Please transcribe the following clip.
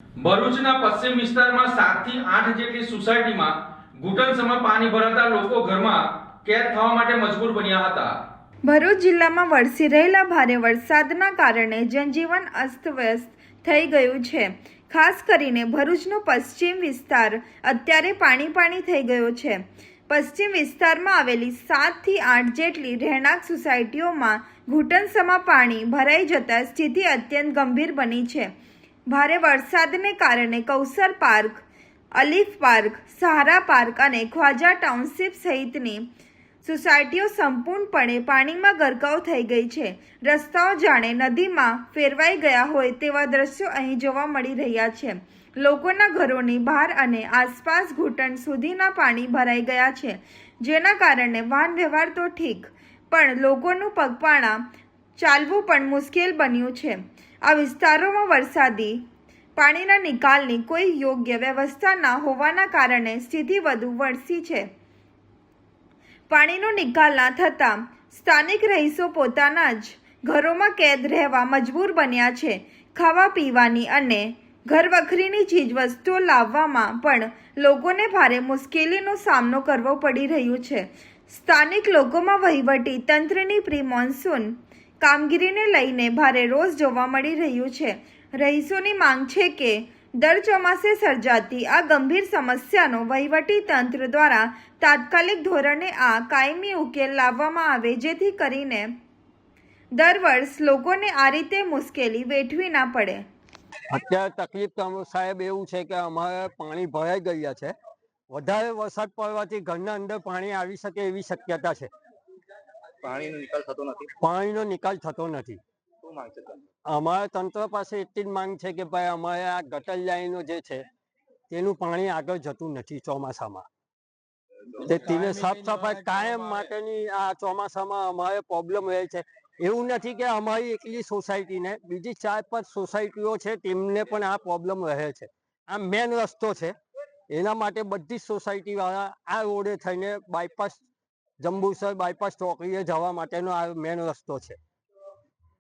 ભરૂચના પશ્ચિમ વિસ્તારમાં 7 થી 8 જેટલી સોસાયટીમાં ઘૂંટણસમાં પાણી ભરાતા લોકો ઘરમાં કેદ થવા માટે મજબૂર બન્યા હતા। ભરૂચ જિલ્લામાં વરસી રહેલા ભારે વરસાદના કારણે જનજીવન અસ્તવ્યસ્ત થઈ ગયું છે। ખાસ કરીને ભરૂચનો પશ્ચિમ વિસ્તાર અત્યારે પાણી થઈ ગયો છે। પશ્ચિમ વિસ્તારમાં આવેલી 7 થી 8 જેટલી રહેણાંક સોસાયટીઓમાં ઘૂંટણસમાં પાણી ભરાઈ જતા સ્થિતિ અત્યંત ગંભીર બની છે। ભારે વરસાદને કારણે કૌસર પાર્ક, અલીફ પાર્ક, સહારા પાર્ક અને ખ્વાજા ટાઉનશીપ સહિતની સોસાયટીઓ સંપૂર્ણપણે પાણીમાં ગરકાવ થઈ ગઈ છે। રસ્તાઓ જાણે નદીમાં ફેરવાઈ ગયા હોય તેવા દ્રશ્યો અહીં જોવા મળી રહ્યા છે। લોકોના ઘરોની બહાર અને આસપાસ ઘૂંટણ સુધીના પાણી ભરાઈ ગયા છે, જેના કારણે વાહન વ્યવહાર તો ઠીક, પણ લોકોનું પગપાળા ચાલવું પણ મુશ્કેલ બન્યું છે। આ વિસ્તારોમાં વરસાદી પાણીના નિકાલની કોઈ યોગ્ય વ્યવસ્થા ન હોવાના કારણે સ્થિતિ વધુ વણસી છે। પાણીનો નિકાલ ના થતાં સ્થાનિક રહીશો પોતાના જ ઘરોમાં કેદ રહેવા મજબૂર બન્યા છે। ખાવા પીવાની અને ઘરવખરીની ચીજવસ્તુઓ લાવવામાં પણ લોકોને ભારે મુશ્કેલીનો સામનો કરવો પડી રહ્યો છે। સ્થાનિક લોકોમાં વહીવટી તંત્રની પ્રી મોન્સૂન કામગીરીને લઈને ભારે રોષ જોવા મળી રહ્યું છે। રહીશોની માંગ છે કે દર ચોમાસે સર્જાતી આ ગંભીર સમસ્યાનો વહીવટી તંત્ર દ્વારા તાત્કાલિક ધોરણે આ કાયમી ઉકેલ લાવવામાં આવે, જેથી કરીને દર વર્ષ લોકોને આ રીતે મુશ્કેલી વેઠવી ના પડે। અત્યારે તકલીફ તો સાહેબ એવું છે કે અમારે પાણી ભરાઈ ગયા છે। વધારે વરસાદ પડવાથી ઘરના અંદર પાણી આવી શકે એવી શક્યતા છે। પાણીનો નિકાલ થતો નથી। પાણીનો નિકાલ થતો નથી। શું માંગ છે તમને? અમારે તંત્ર પાસે એટલી જ માંગ છે કે ભાઈ અમારે આ ગટર લાઈનો જે છે તેનું પાણી આગળ જતું નથી ચોમાસામાં। તેને સાફ સફાઈ કાયમ માટેની આ ચોમાસામાં અમારે પ્રોબ્લેમ રહે છે। એવું નથી કે અમારી એકલી સોસાયટીને, બીજી 4-5 સોસાયટીઓ છે તેમને પણ આ પ્રોબ્લેમ રહે છે। આ મેન રસ્તો છે, એના માટે બધી જ સોસાયટી વાળા આ રોડે થઈને બાયપાસ જંબુસર બાયપાસ ચોકડીએ જવા માટેનો આ મેન રસ્તો છે।